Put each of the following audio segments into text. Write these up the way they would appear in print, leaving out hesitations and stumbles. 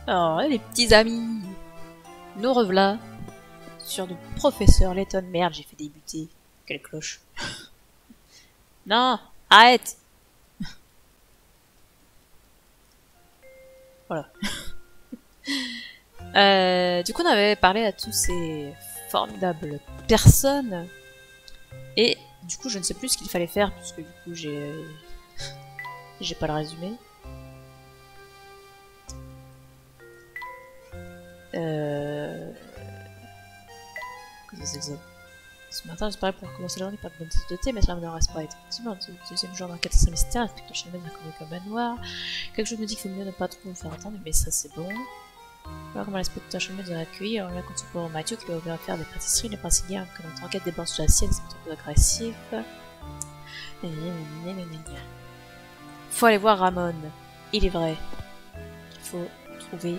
Oh, les petits amis, nous revoilà sur le professeur Layton. Merde, j'ai fait débuter. Quelle cloche. Non, arrête. Voilà. Du coup, on avait parlé à tous ces formidables personnes. Et du coup, je ne sais plus ce qu'il fallait faire, puisque du coup, j'ai pas le résumé. Qu'est-ce que c'est que ça? Ce matin, j'espérais pouvoir commencer la journée par de bonnes tasses de thé, mais cela ne reste pas effectivement. Le deuxième jour d'enquête assez mystère, inspecteur Shelman a connu comme manoir. Quelque chose me dit qu'il faut mieux ne pas trop me faire attendre, mais ça c'est bon. Voilà comment l'inspecteur Shelman a accueilli, alors là, quand tu pour Mathieu qui lui a ouvert à faire des pâtisseries, il a principé que notre enquête déborde sur la sienne, c'est un peu agressif. Faut aller voir Ramon. Il est vrai. Il faut trouver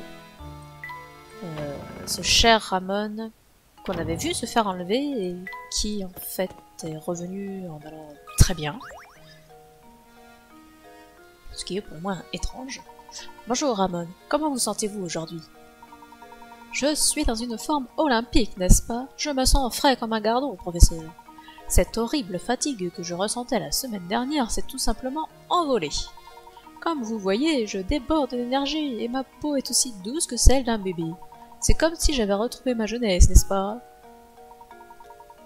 ce cher Ramon qu'on avait vu se faire enlever et qui en fait est revenu en allant très bien. Ce qui est pour moi étrange. Bonjour Ramon, comment vous sentez-vous aujourd'hui? Je suis dans une forme olympique, n'est-ce pas? Je me sens frais comme un gardon, professeur. Cette horrible fatigue que je ressentais la semaine dernière s'est tout simplement envolée. Comme vous voyez, je déborde d'énergie et ma peau est aussi douce que celle d'un bébé. C'est comme si j'avais retrouvé ma jeunesse, n'est-ce pas?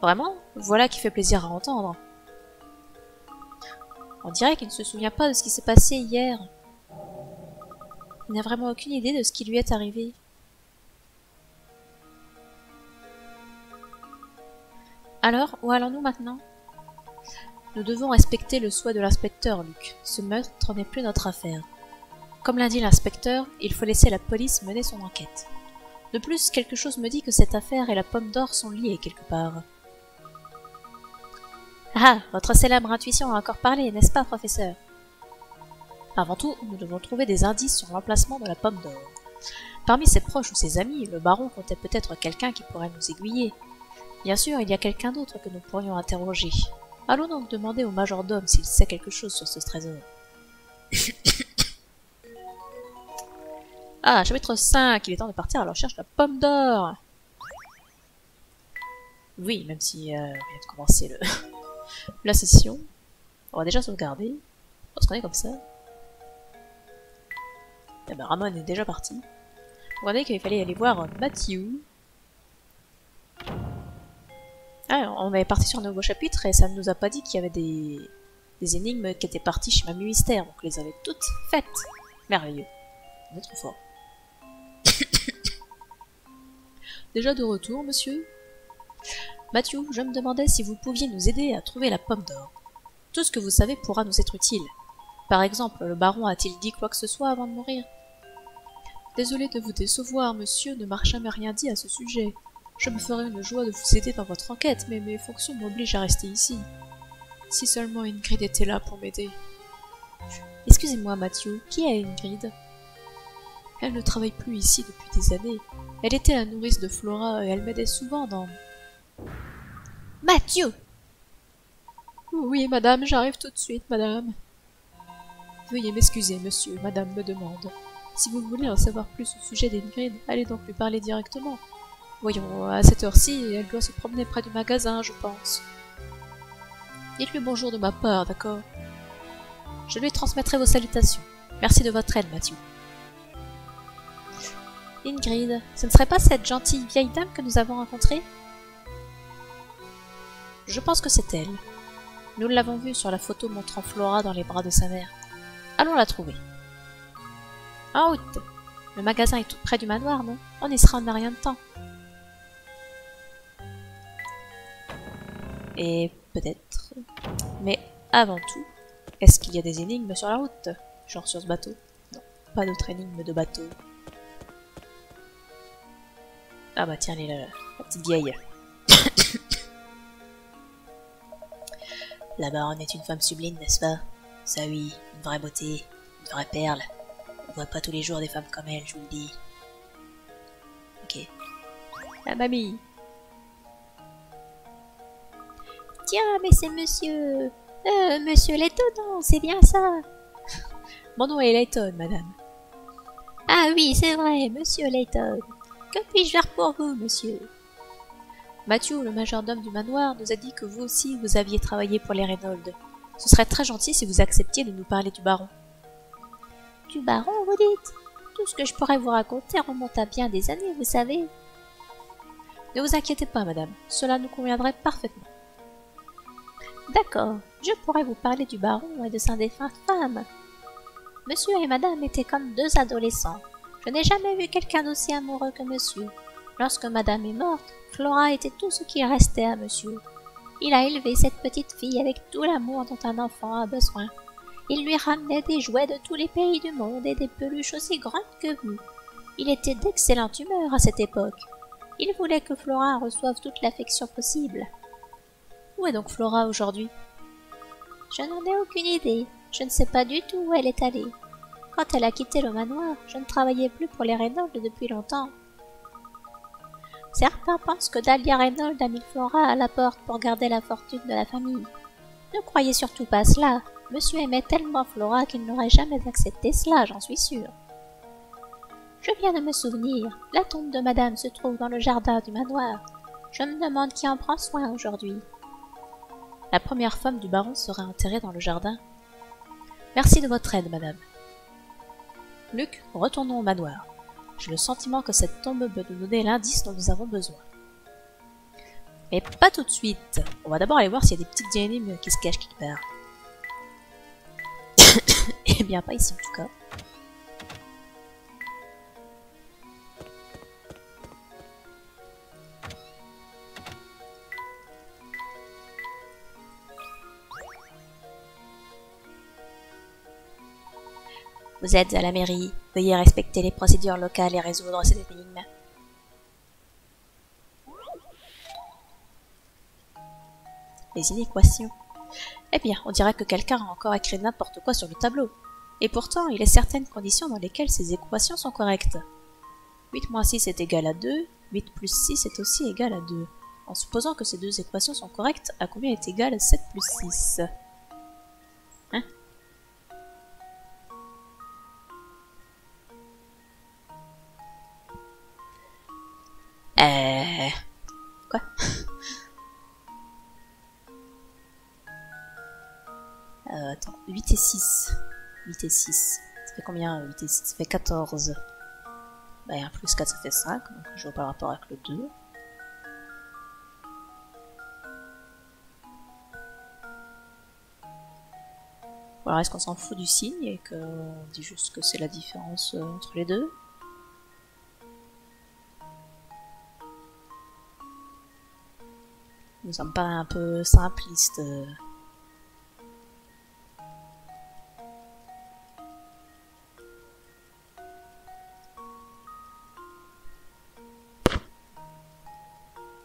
Vraiment? Voilà qui fait plaisir à entendre. On dirait qu'il ne se souvient pas de ce qui s'est passé hier. Il n'a vraiment aucune idée de ce qui lui est arrivé. Alors, où allons-nous maintenant? Nous devons respecter le souhait de l'inspecteur, Luc. Ce meurtre n'est plus notre affaire. Comme l'a dit l'inspecteur, il faut laisser la police mener son enquête. De plus, quelque chose me dit que cette affaire et la pomme d'or sont liées quelque part. Ah, votre célèbre intuition a encore parlé, n'est-ce pas, professeur? Avant tout, nous devons trouver des indices sur l'emplacement de la pomme d'or. Parmi ses proches ou ses amis, le baron comptait peut-être quelqu'un qui pourrait nous aiguiller. Bien sûr, il y a quelqu'un d'autre que nous pourrions interroger. Allons donc demander au majordome s'il sait quelque chose sur ce trésor. Ah, chapitre 5, il est temps de partir à la recherche de la pomme d'or. Oui, même si on vient de commencer la session. On va déjà sauvegarder. Parce qu'on est comme ça. Et ben Ramon est déjà parti. Regardez qu'il fallait aller voir Matthew. Ah, on est parti sur un nouveau chapitre et ça ne nous a pas dit qu'il y avait des énigmes qui étaient parties chez Mamie Mystère. Donc on les avait toutes faites. Merveilleux. On est trop fort. Déjà de retour, monsieur? Matthew, je me demandais si vous pouviez nous aider à trouver la pomme d'or. Tout ce que vous savez pourra nous être utile. Par exemple, le baron a-t-il dit quoi que ce soit avant de mourir? Désolé de vous décevoir, monsieur ne m'a jamais rien dit à ce sujet. Je me ferais une joie de vous aider dans votre enquête, mais mes fonctions m'obligent à rester ici. Si seulement Ingrid était là pour m'aider. Excusez-moi, Matthew, qui est Ingrid? Elle ne travaille plus ici depuis des années. Elle était la nourrice de Flora et elle m'aidait souvent dans... Matthew! Oui, madame, j'arrive tout de suite, madame. Veuillez m'excuser, monsieur, madame me demande. Si vous voulez en savoir plus au sujet d'Ingrid, allez donc lui parler directement. Voyons, à cette heure-ci, elle doit se promener près du magasin, je pense. Dites-lui bonjour de ma part, d'accord? Je lui transmettrai vos salutations. Merci de votre aide, Matthew. Ingrid, ce ne serait pas cette gentille vieille dame que nous avons rencontrée? Je pense que c'est elle. Nous l'avons vue sur la photo montrant Flora dans les bras de sa mère. Allons la trouver. En route. Le magasin est tout près du manoir, non? On y sera en rien de temps. Et peut-être... Mais avant tout, est-ce qu'il y a des énigmes sur la route? Genre sur ce bateau? Non, pas d'autres énigmes de bateau. Ah bah tiens, elle est là, la petite vieille. La baronne est une femme sublime, n'est-ce pas? Ça oui, une vraie beauté, une vraie perle. On voit pas tous les jours des femmes comme elle, je vous le dis. Ok. La mamie. Tiens, mais c'est monsieur... Monsieur Layton, non, c'est bien ça. Mon nom est Layton, madame. Ah oui, c'est vrai, monsieur Layton. Que puis-je faire pour vous, monsieur? Matthew, le majordome du manoir, nous a dit que vous aussi, vous aviez travaillé pour les Reynolds. Ce serait très gentil si vous acceptiez de nous parler du baron. Du baron, vous dites? Tout ce que je pourrais vous raconter remonte à bien des années, vous savez. Ne vous inquiétez pas, madame, cela nous conviendrait parfaitement. D'accord, je pourrais vous parler du baron et de sa défunte femme. Monsieur et madame étaient comme deux adolescents. Je n'ai jamais vu quelqu'un d'aussi amoureux que monsieur. Lorsque madame est morte, Flora était tout ce qui restait à monsieur. Il a élevé cette petite fille avec tout l'amour dont un enfant a besoin. Il lui ramenait des jouets de tous les pays du monde et des peluches aussi grandes que vous. Il était d'excellente humeur à cette époque. Il voulait que Flora reçoive toute l'affection possible. Où est donc Flora aujourd'hui? Je n'en ai aucune idée. Je ne sais pas du tout où elle est allée. Quand elle a quitté le manoir, je ne travaillais plus pour les Reynolds depuis longtemps. Certains pensent que Dahlia Reynolds a mis Flora à la porte pour garder la fortune de la famille. Ne croyez surtout pas cela. Monsieur aimait tellement Flora qu'il n'aurait jamais accepté cela, j'en suis sûre. Je viens de me souvenir, la tombe de madame se trouve dans le jardin du manoir. Je me demande qui en prend soin aujourd'hui. La première femme du baron sera enterrée dans le jardin. Merci de votre aide, madame. Luc, retournons au manoir. J'ai le sentiment que cette tombe peut nous donner l'indice dont nous avons besoin. Mais pas tout de suite. On va d'abord aller voir s'il y a des petites énigmes qui se cachent quelque part. Eh bien, pas ici en tout cas. Vous êtes à la mairie. Veuillez respecter les procédures locales et résoudre cette énigme. Les inéquations. Eh bien, on dirait que quelqu'un a encore écrit n'importe quoi sur le tableau. Et pourtant, il y a certaines conditions dans lesquelles ces équations sont correctes. 8 moins 6 est égal à 2, 8 plus 6 est aussi égal à 2. En supposant que ces deux équations sont correctes, à combien est égal 7 plus 6? Hein? Quoi? Attends, 8 et 6. 8 et 6. Ça fait combien 8 et 6? Ça fait 14. Bah, 1 plus 4, ça fait 5. Donc je vois pas le rapport avec le 2. Alors est-ce qu'on s'en fout du signe et qu'on dit juste que c'est la différence entre les deux? Ça me paraît un peu simpliste.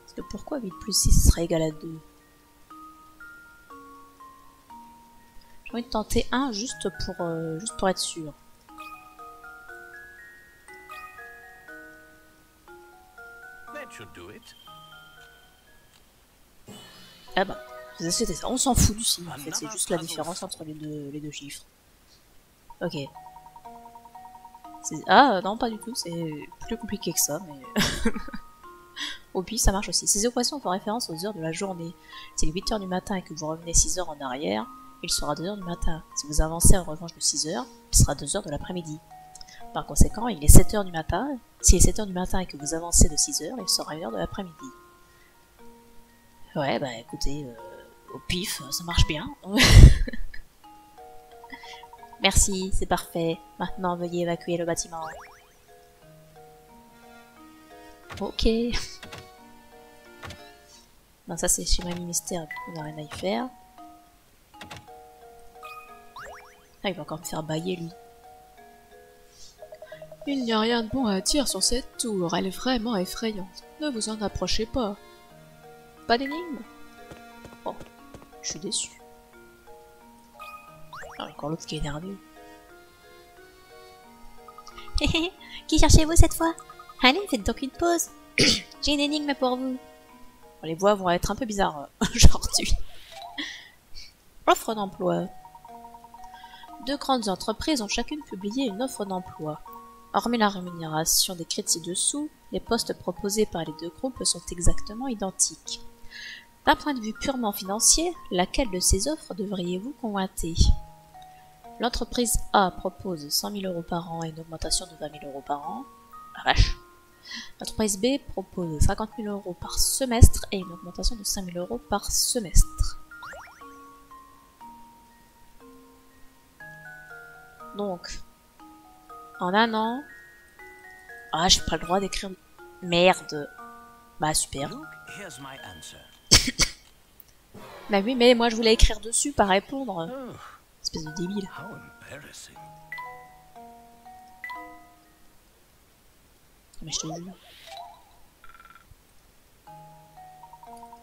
Parce que pourquoi 8 plus 6 serait égal à 2? J'ai envie de tenter 1 juste pour être sûr. Ah bah, c'était ça. On s'en fout du signe en fait, c'est juste la différence entre les deux chiffres. Ok. Ah non, pas du tout, c'est plus compliqué que ça, mais... Au pire, ça marche aussi. Ces équations font référence aux heures de la journée. Si il est 8 heures du matin et que vous revenez 6 heures en arrière, il sera 2 heures du matin. Si vous avancez en revanche de 6 heures, il sera 2 heures de l'après-midi. Par conséquent, il est 7 heures du matin. S'il est 7 heures du matin et que vous avancez de 6 heures, il sera 1 heure de l'après-midi. Ouais, bah écoutez, au pif, ça marche bien. Merci, c'est parfait. Maintenant, veuillez évacuer le bâtiment. Ok. Non, ça c'est chez ma ministère, du coup on n'a rien à y faire. Ah, il va encore me faire bailler lui. Il n'y a rien de bon à dire sur cette tour, elle est vraiment effrayante. Ne vous en approchez pas. Pas d'énigme? Oh, je suis déçu. Ah, encore l'autre qui est énervé. Qui cherchez-vous cette fois? Allez, faites donc une pause. J'ai une énigme pour vous. Bon, les voix vont être un peu bizarres aujourd'hui. Offre d'emploi. 2 grandes entreprises ont chacune publié une offre d'emploi. Hormis la rémunération décrite ci-dessous, les postes proposés par les deux groupes sont exactement identiques. D'un point de vue purement financier, laquelle de ces offres devriez-vous convoiter? L'entreprise A propose 100 000 € par an et une augmentation de 20 000 € par an. La vache. L'entreprise B propose 50 000 € par semestre et une augmentation de 5 000 € par semestre. Donc, en un an... Ah, j'ai pas le droit d'écrire... Merde. Bah, super. Bah oui, mais moi je voulais écrire dessus, pas répondre. Espèce de débile. Mais je te jure.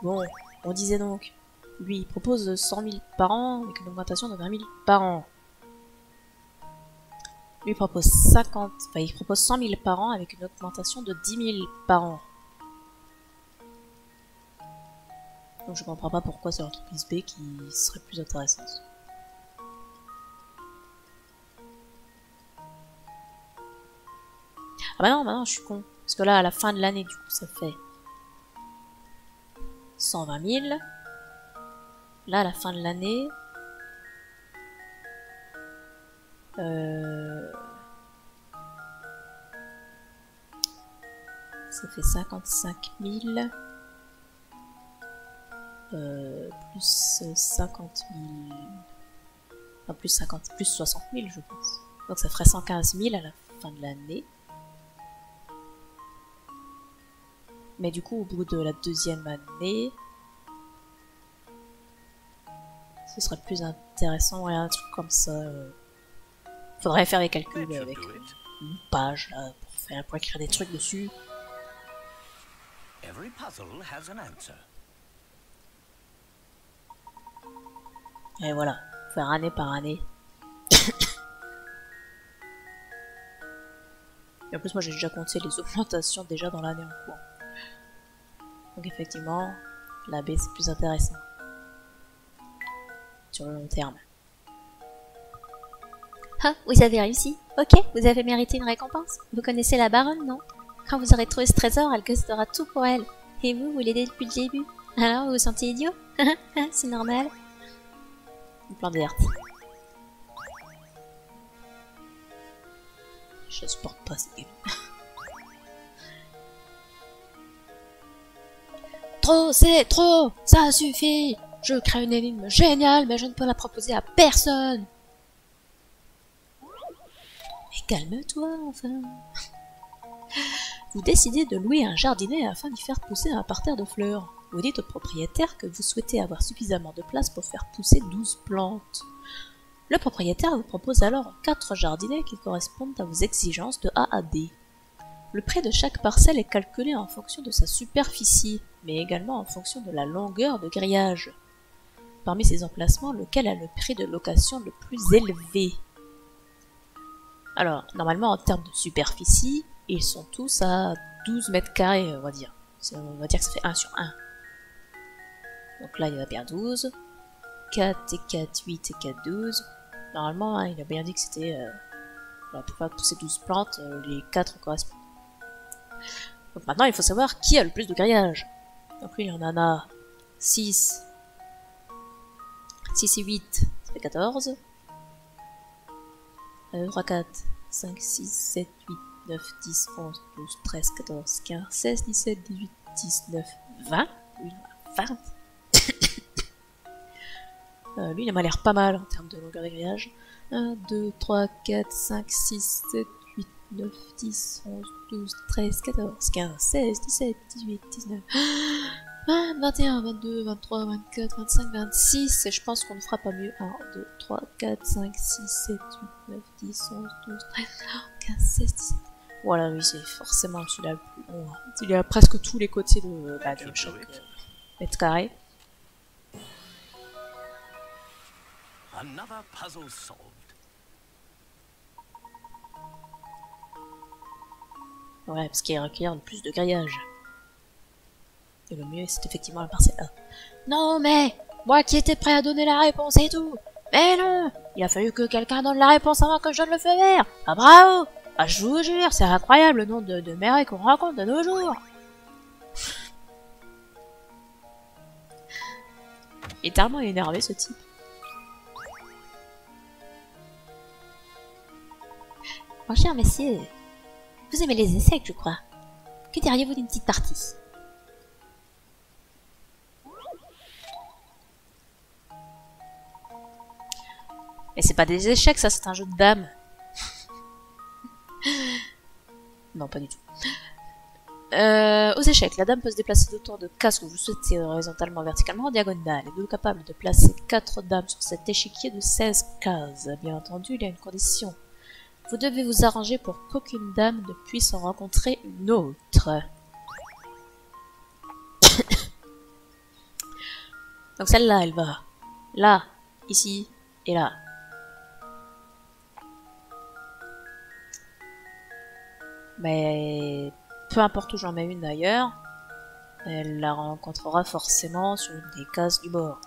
Bon, on disait donc. Lui, il propose 100 000 par an avec une augmentation de 20 000 par an. Lui, il propose 100 000 par an avec une augmentation de 10 000 par an. Donc je comprends pas pourquoi c'est l'entreprise B qui serait plus intéressante. Ah bah non, je suis con. Parce que là, à la fin de l'année, du coup, ça fait 120 000. Là, à la fin de l'année... ça fait 55 000. Plus 50 000... Enfin, plus 60 000, je pense. Donc ça ferait 115 000 à la fin de l'année. Mais du coup, au bout de la deuxième année, ce serait plus intéressant, ouais, un truc comme ça. Faudrait faire les calculs avec une page là, pour écrire des trucs dessus. Et voilà, faire année par année. Et en plus, moi j'ai déjà compté les augmentations déjà dans l'année en cours. Donc effectivement, la B c'est plus intéressant. Sur le long terme. Ah, vous avez réussi. Ok, vous avez mérité une récompense. Vous connaissez la baronne, non? Quand vous aurez trouvé ce trésor, elle gastera tout pour elle. Et vous l'aidez depuis le début. Alors, vous vous sentez idiot? C'est normal. Une plante verte. Je supporte pas ces games. Trop, c'est trop! Ça suffit! Je crée une énigme géniale, mais je ne peux la proposer à personne! Mais calme-toi, enfin! Vous décidez de louer un jardinet afin d'y faire pousser un parterre de fleurs. Vous dites au propriétaire que vous souhaitez avoir suffisamment de place pour faire pousser 12 plantes. Le propriétaire vous propose alors 4 jardinets qui correspondent à vos exigences de A à D. Le prix de chaque parcelle est calculé en fonction de sa superficie, mais également en fonction de la longueur de grillage. Parmi ces emplacements, lequel a le prix de location le plus élevé? Alors, normalement, en termes de superficie, ils sont tous à 12 mètres carrés, on va dire. On va dire que ça fait 1 sur 1. Donc là, il va bien 12. 4 et 4, 8 et 4, 12. Normalement, hein, il a bien dit que c'était... pour faire pousser 12 plantes, les 4 correspondent. Donc maintenant, il faut savoir qui a le plus de grillage. Donc lui, il en a 6. 6 et 8, ça fait 14. 3, 4, 5, 6, 7, 8, 9, 10, 11, 12, 13, 14, 15, 16, 17, 18, 19, 20. Lui, il en a 20. Lui, il m'a l'air pas mal en termes de longueur de grillage. 1, 2, 3, 4, 5, 6, 7, 8, 9, 10, 11, 12, 13, 14, 15, 16, 17, 18, 19, 20, 21, 22, 23, 24, 25, 26, et je pense qu'on ne fera pas mieux. 1, 2, 3, 4, 5, 6, 7, 8, 9, 10, 11, 12, 13, 15, 16, 17. Voilà, lui, c'est forcément celui-là le plus long. Il a presque tous les côtés de chaque mètre carré. Another puzzle solved. Ouais, parce qu'il requiert le plus de grillage. Et le mieux, c'est effectivement la parcelle A. Non, mais moi qui étais prêt à donner la réponse et tout. Mais non, il a fallu que quelqu'un donne la réponse avant que je donne le feu vert. Ah, bravo. Ah, je vous jure, c'est incroyable le nombre de merveilles qu'on rencontre de nos jours. Il est tellement énervé ce type. Mon cher messieurs, vous aimez les insectes, je crois. Que diriez-vous d'une petite partie? Mais c'est pas des échecs, ça, c'est un jeu de dames. Non, pas du tout. Aux échecs, la dame peut se déplacer d'autant de cases que vous souhaitez horizontalement, verticalement, en diagonale. Êtes-vous capable de placer 4 dames sur cet échiquier de 16 cases? Bien entendu, il y a une condition. Vous devez vous arranger pour qu'aucune dame ne puisse en rencontrer une autre. Donc celle-là, elle va là, ici et là. Mais peu importe où j'en mets une d'ailleurs, elle la rencontrera forcément sur une des cases du bord.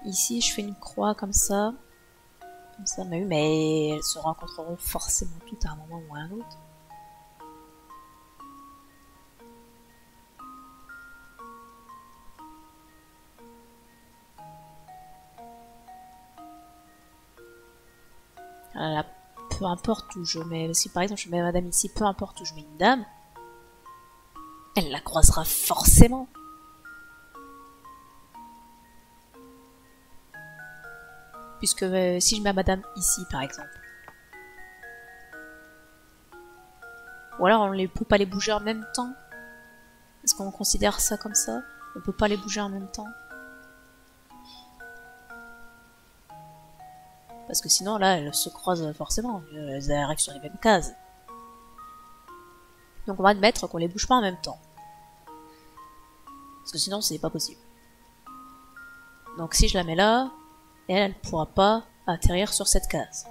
Ici, je fais une croix comme ça, mais elles se rencontreront forcément toutes à un moment ou à un autre. Là, peu importe où je mets, si par exemple je mets madame ici, peu importe où je mets une dame, elle la croisera forcément. Puisque si je mets madame ici par exemple, ou alors on ne peut pas les bouger en même temps. Est-ce qu'on considère ça comme ça? On peut pas les bouger en même temps? Parce que sinon là elles se croisent forcément, elles arrivent sur les mêmes cases. Donc on va admettre qu'on les bouge pas en même temps. Parce que sinon c'est pas possible. Donc si je la mets là, elle ne pourra pas atterrir sur cette case.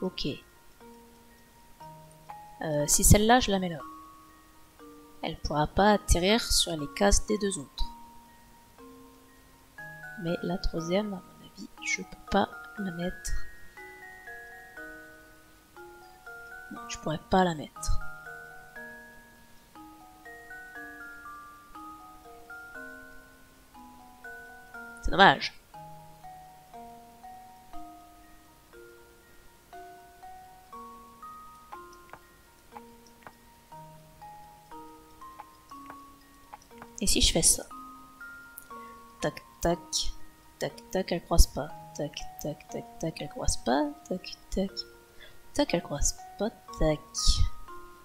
Ok. Si celle-là, je la mets là. Elle ne pourra pas atterrir sur les cases des deux autres. Mais la troisième, à mon avis, je peux pas la mettre. Non, je pourrais pas la mettre. C'est dommage. Et si je fais ça? Tac, tac, tac, tac, elle croise pas. Tac, tac, tac, tac, elle croise pas. Tac, tac, tac, elle croise pas. Tac,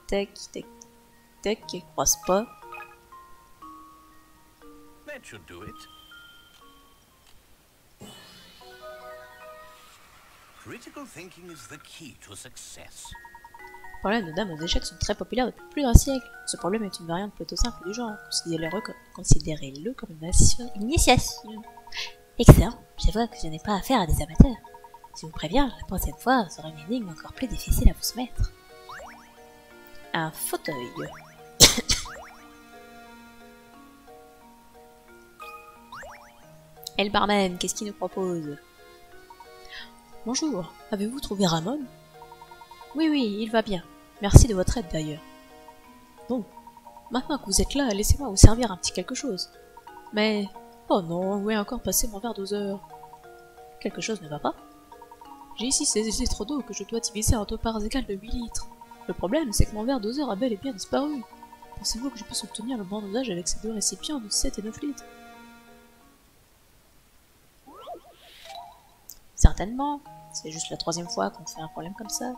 tac, tac, tac, elle croise pas. That should do it. Critical thinking is the key to success. Les problèmes de dames aux échecs sont très populaires depuis plus d'un siècle. Ce problème est une variante plutôt simple du genre. Considérez-le comme une initiation. Excellent, je vois que je n'ai pas affaire à des amateurs. Je vous préviens, la prochaine fois, vous aurez une énigme encore plus difficile à vous soumettre. Un fauteuil. Et le barman, qu'est-ce qu'il nous propose? Bonjour, avez-vous trouvé Ramon? Oui, oui, il va bien. Merci de votre aide d'ailleurs. Bon, maintenant que vous êtes là, laissez-moi vous servir un petit quelque chose. Mais... oh non, où est encore passé mon verre doseur? Quelque chose ne va pas? J'ai ici ces litres d'eau que je dois diviser en 2 parts égales de 8 litres. Le problème, c'est que mon verre doseur a bel et bien disparu. Pensez-vous que je puisse obtenir le bon dosage avec ces 2 récipients de 7 et 9 litres? Certainement. C'est juste la 3e fois qu'on fait un problème comme ça.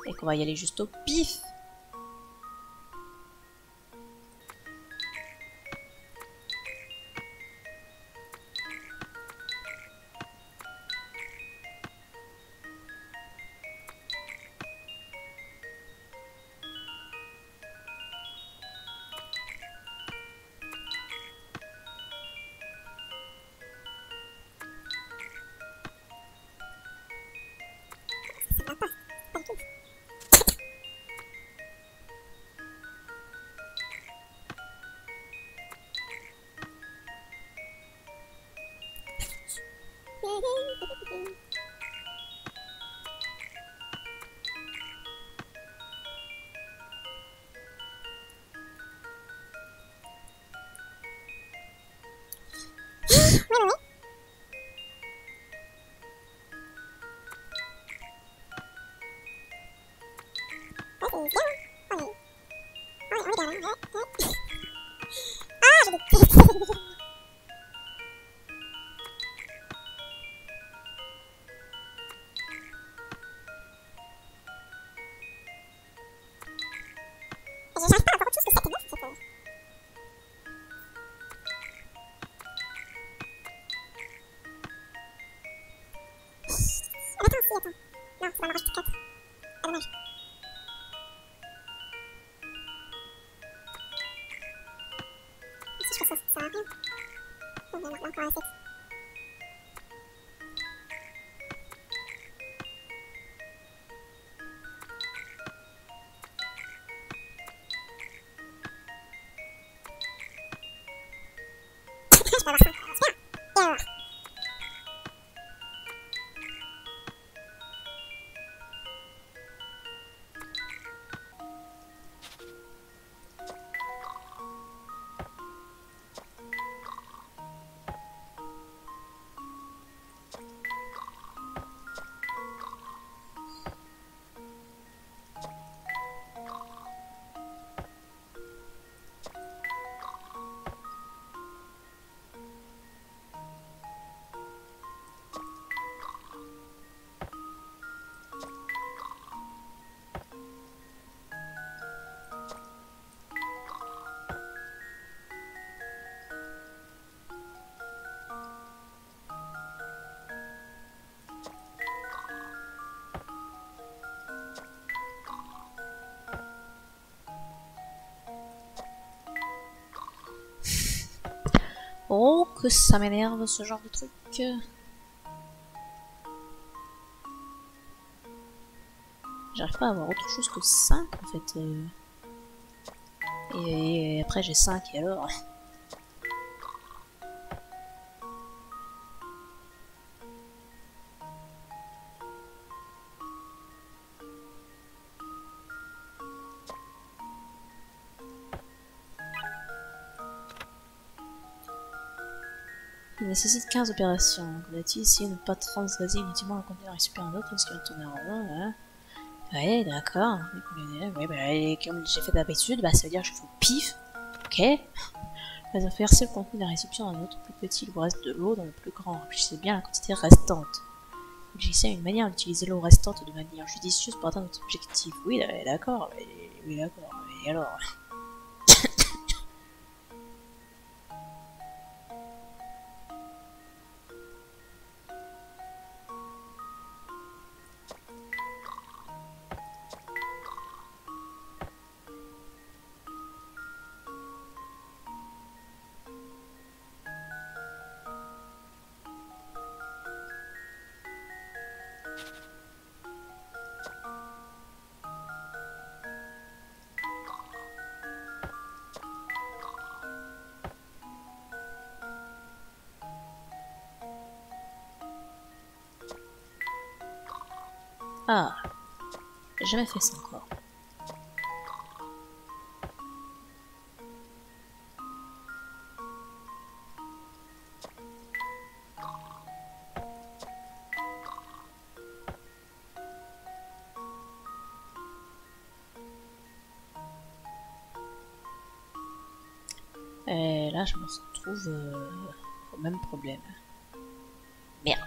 Et qu'on va y aller juste au pif. Oh, que ça m'énerve ce genre de truc. J'arrive pas à avoir autre chose que 5 en fait. Et après j'ai 5 et alors. Il nécessite 15 opérations. Doit-il essayer de ne pas transgresser inutilement un conteneur et super un autre parce qu'il va tourner en rond, hein. Ouais, d'accord. Ouais, bah, et comme j'ai fait d'habitude, bah, ça veut dire que je fais au pif. Ok. On va verser le contenu de la réception dans un autre plus petit. Il vous reste de l'eau dans le plus grand. Remplissez bien la quantité restante. J'ai une manière d'utiliser l'eau restante de manière judicieuse pour atteindre notre objectif. Oui, d'accord. Oui, d'accord. Et alors? Ah, j'ai jamais fait ça encore. Et là, je me retrouve au même problème. Merde.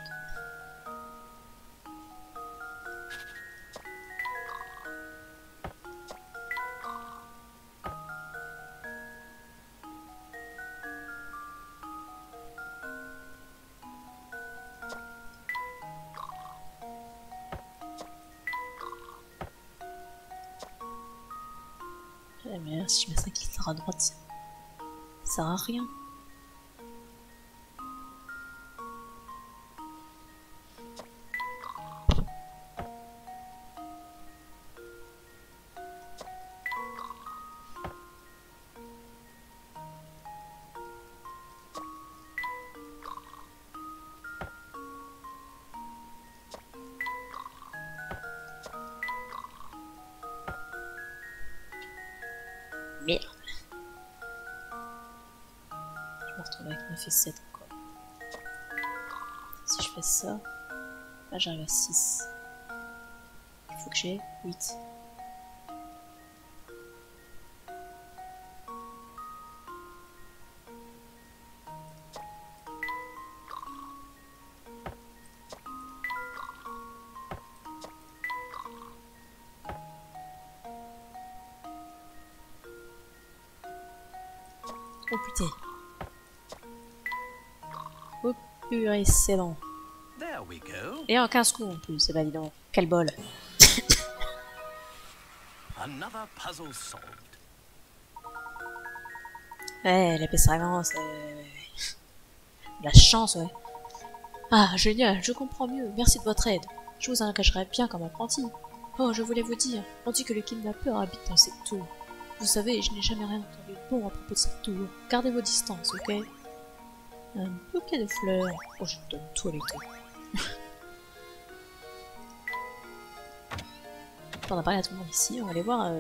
Mais là, si je mets 5 litres à droite, ça sert à rien. Merde. Je me retrouve avec 9 et 7 encore. Si je fais ça, là j'arrive à 6. Il faut que j'ai 8. Oh putain. Oh purée, c'est long. There we go. Et en 15 coups en plus, c'est pas dis donc. Quel bol. Another puzzle solved. Ouais, l'épaissement, c'est... La chance, ouais. Ah, génial, je comprends mieux. Merci de votre aide. Je vous engagerai bien comme apprenti. Oh, je voulais vous dire, on dit que le kidnappeur habite dans cette tour. Vous savez, je n'ai jamais rien entendu de bon à propos de cette tour. Gardez vos distances, ok? Un bouquet de fleurs. Oh, je te donne tout à l'été. On a parlé à tout le monde ici, on va aller voir... Ah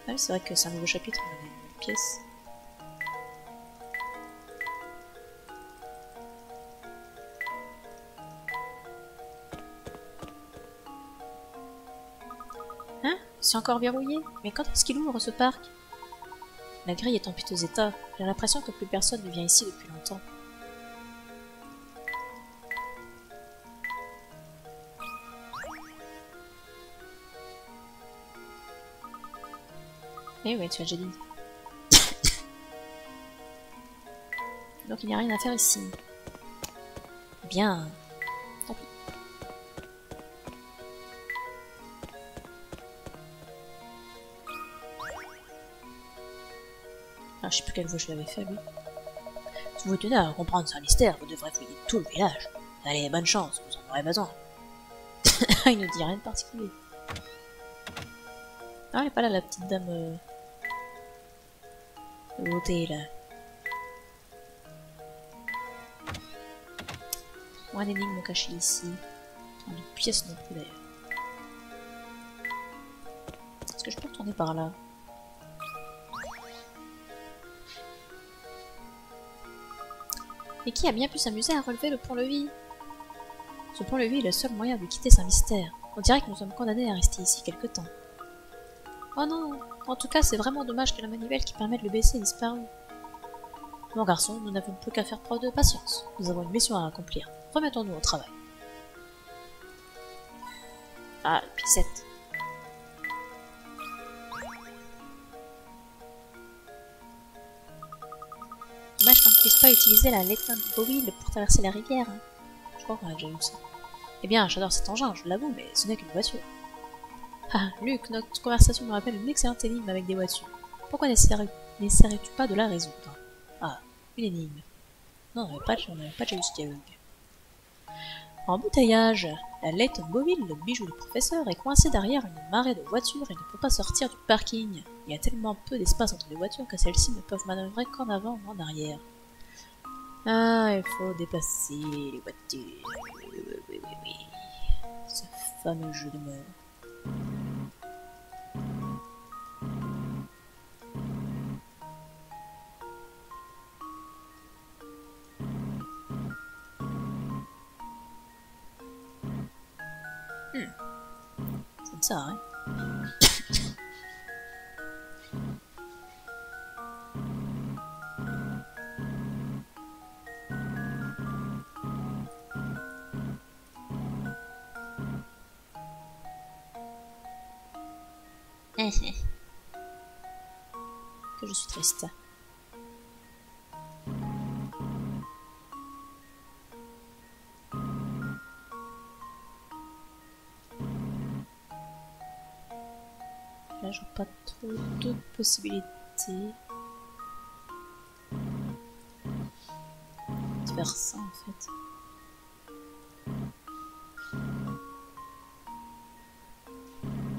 oui, c'est vrai que c'est un nouveau chapitre, on a une nouvelle pièce. Hein? C'est encore verrouillé? Mais quand est-ce qu'il ouvre ce parc? La grille est en piteux état. J'ai l'impression que plus personne ne vient ici depuis longtemps. Eh ouais, tu as déjà dit. Donc il n'y a rien à faire ici. Bien. Tant pis. Ah, je sais plus quelle voix je l'avais fait, lui. Si vous tenez à comprendre ce mystère, vous devrez fouiller tout le village. Allez, bonne chance, vous en aurez besoin. Il ne dit rien de particulier. Ah, elle est pas là, la petite dame... de beauté, là. Moins d'énigmes cachées ici. Une pièce non plus, d'ailleurs. Est-ce que je peux retourner par là? Et qui a bien pu s'amuser à relever le pont-levis? Ce pont-levis est le seul moyen de quitter Saint-Mystère. On dirait que nous sommes condamnés à rester ici quelque temps. Oh non! En tout cas, c'est vraiment dommage que la manivelle qui permet de le baisser ait disparu. Mon garçon, nous n'avons plus qu'à faire preuve de patience. Nous avons une mission à accomplir. Remettons-nous au travail. Ah, piscette. Dommage qu'on ne puisse pas utiliser la Leighton Bowhill pour traverser la rivière. Hein. Je crois qu'on a déjà eu ça. Eh bien, j'adore cet engin, je l'avoue, mais ce n'est qu'une voiture. Ah, Luc, notre conversation me rappelle une excellente énigme avec des voitures. Pourquoi n'essaierais-tu pas de la résoudre? Ah, une énigme. Non, on n'avait pas déjà eu ce dialogue. Embouteillage. La Leighton Bowhill, le bijou du professeur, est coincée derrière une marée de voitures et ne peut pas sortir du parking. Il y a tellement peu d'espace entre les voitures que celles-ci ne peuvent manœuvrer qu'en avant ou en arrière. Ah, il faut déplacer les voitures. Oui. Ce fameux jeu de mots. C'est ça, hein. Que je suis triste. Là, je vois pas trop d'autres possibilités de faire ça en fait.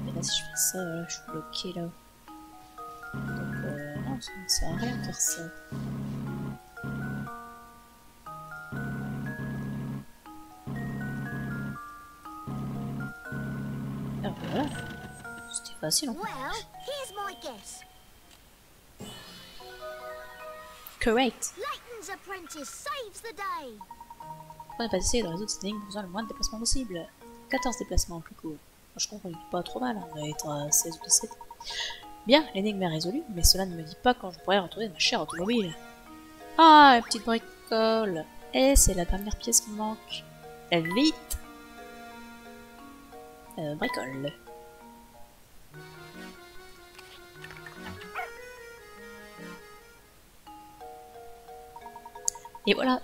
Et là, si je fais ça, voilà, je suis bloquée là. Donc, non, ça ne sert à rien de faire ça. Ah, voilà. C'était facile en fait. Well, here's my guess. Correct. Leighton's apprentice saves the day. On n'a pas essayé de résoudre cette énigme en faisant le moins de déplacements possible. 14 déplacements plus courts. Je comprends pas trop mal, on va être à 16 ou 17. Bien, l'énigme est résolue, mais cela ne me dit pas quand je pourrais retrouver ma chère automobile. Ah, la petite bricole. Et c'est la dernière pièce qui me manque. Vite. Bricole. Et voilà,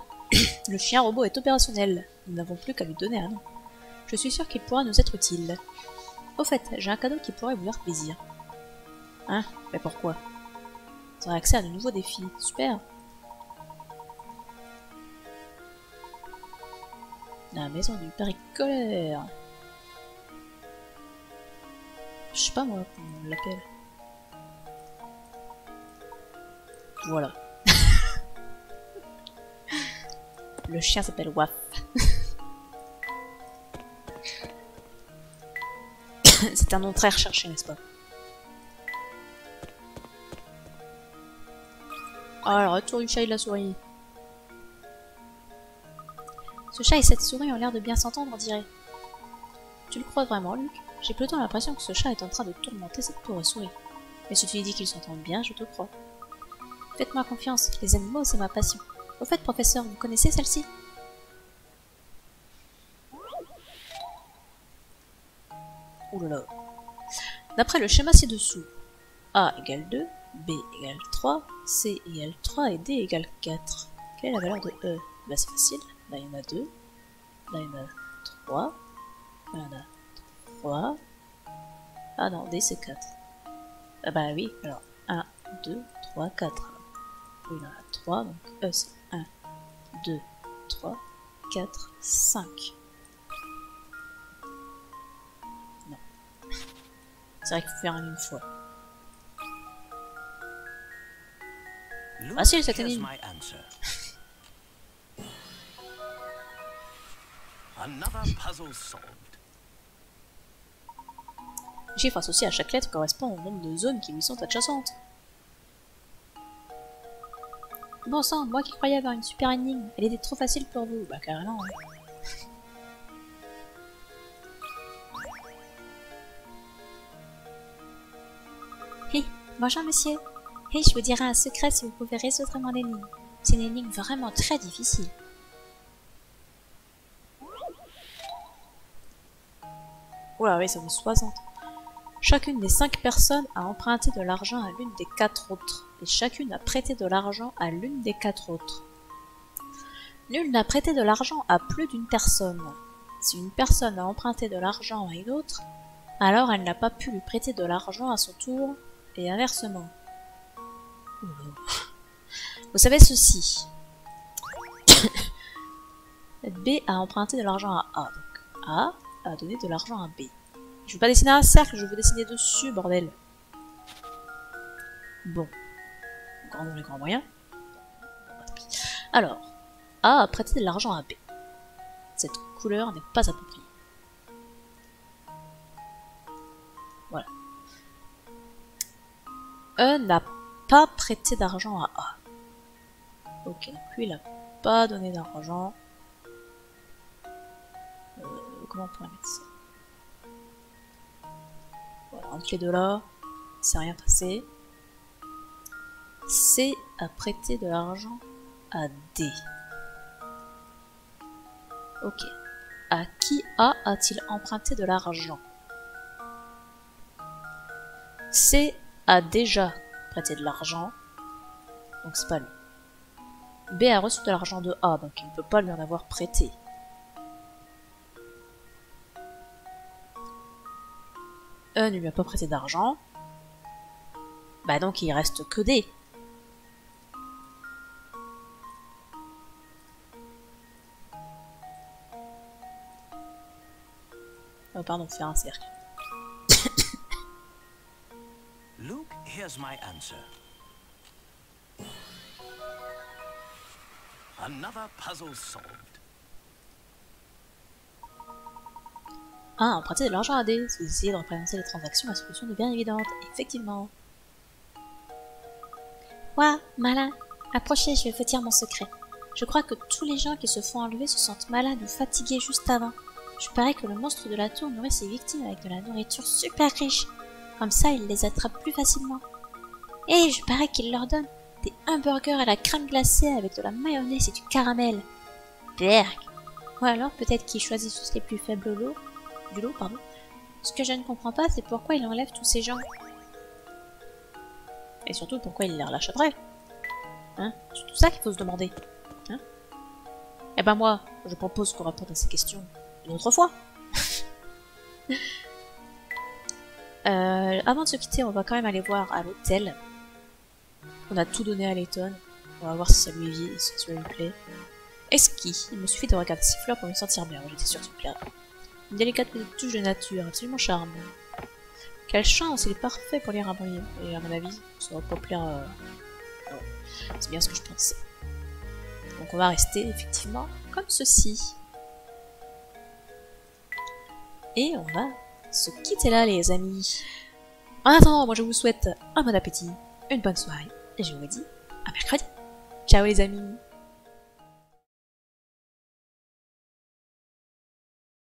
le chien robot est opérationnel. Nous n'avons plus qu'à lui donner un nom. Je suis sûre qu'il pourra nous être utile. Au fait, j'ai un cadeau qui pourrait vous faire plaisir. Hein? Mais pourquoi? Vous aurez accès à de nouveaux défis. Super! La maison du péricolaire. Je sais pas moi comment on l'appelle. Voilà. Le chien s'appelle Waf. C'est un nom très recherché, n'est-ce pas? Ah, le retour du chat et de la souris. Ce chat et cette souris ont l'air de bien s'entendre, on dirait. Tu le crois vraiment, Luc? J'ai plutôt l'impression que ce chat est en train de tourmenter cette pauvre souris. Mais si tu lui dis qu'ils s'entendent bien, je te crois. Faites-moi confiance, les animaux, c'est ma passion. Au fait, professeur, vous connaissez celle-ci? Oulala. D'après le schéma ci-dessous, A égale 2, B égale 3, C égale 3 et D égale 4. Quelle est la valeur de E? Bah c'est facile, là il y en a 2, là il y en a 3, là il y en a 3, ah non, D c'est 4. Ah bah oui, alors 1, 2, 3, 4. Il y en a 3, donc E c'est 1, 2, 3, 4, 5. Non. C'est vrai qu'il faut faire une fois. Facile cette énigme. Les chiffres associés à chaque lettre correspondent au nombre de zones qui lui sont adjacentes. Bon sang, moi qui croyais avoir une super énigme, elle était trop facile pour vous. Bah carrément, hein. Hey, bonjour monsieur. Hey, je vous dirai un secret si vous pouvez résoudre mon énigme. C'est une énigme vraiment très difficile. Oula, oui, ça vaut 60. Chacune des 5 personnes a emprunté de l'argent à l'une des 4 autres, et chacune a prêté de l'argent à l'une des 4 autres. Nul n'a prêté de l'argent à plus d'une personne. Si une personne a emprunté de l'argent à une autre, alors elle n'a pas pu lui prêter de l'argent à son tour, et inversement. Vous savez ceci. B a emprunté de l'argent à A, donc A a donné de l'argent à B. Je veux pas dessiner un cercle, je veux dessiner dessus, bordel. Bon. Grand nom les grands moyens. Alors, A a prêté de l'argent à B. Cette couleur n'est pas appropriée. Voilà. E n'a pas prêté d'argent à A. Ok, donc lui il a pas donné d'argent. Comment on pourrait mettre ça? Voilà, entre les deux là, c'est rien passé. C a prêté de l'argent à D. Ok. À qui A a-t-il emprunté de l'argent? C a déjà prêté de l'argent, donc c'est pas lui. B a reçu de l'argent de A, donc il ne peut pas lui en avoir prêté. E ne lui a pas prêté d'argent. Bah donc il reste que D. Oh pardon, faire un cercle. Luke, here's my answer. Another puzzle solved. Ah, emprunter de l'argent à D. Si vous essayez de représenter les transactions, la solution est bien évidente. Effectivement. Ouah, malin. Approchez, je vais vous dire mon secret. Je crois que tous les gens qui se font enlever se sentent malades ou fatigués juste avant. Je parie que le monstre de la tour nourrit ses victimes avec de la nourriture super riche. Comme ça, il les attrape plus facilement. Et je parie qu'il leur donne des hamburgers à la crème glacée avec de la mayonnaise et du caramel. Berk. Ou alors peut-être qu'ils choisissent juste les plus faibles du lot. Ce que je ne comprends pas, c'est pourquoi il enlève tous ces gens. Et surtout, pourquoi il les relâche après. Hein? C'est tout ça qu'il faut se demander. Hein? Eh ben moi, je propose qu'on réponde à ces questions une autre fois. Avant de se quitter, on va quand même aller voir à l'hôtel. On a tout donné à Layton. On va voir si ça lui plaît. Esqui, il me suffit de regarder ces fleurs pour me sentir bien. J'étais sûre qu'il me plairait. Une délicate petite touche de nature, absolument charmante. Quelle chance, il est parfait pour lire un bon livre. Et à mon avis, ça va pas plaire. Ouais. C'est bien ce que je pensais. Donc on va rester effectivement comme ceci. Et on va se quitter là, les amis. En attendant, moi je vous souhaite un bon appétit, une bonne soirée, et je vous dis à mercredi. Ciao les amis.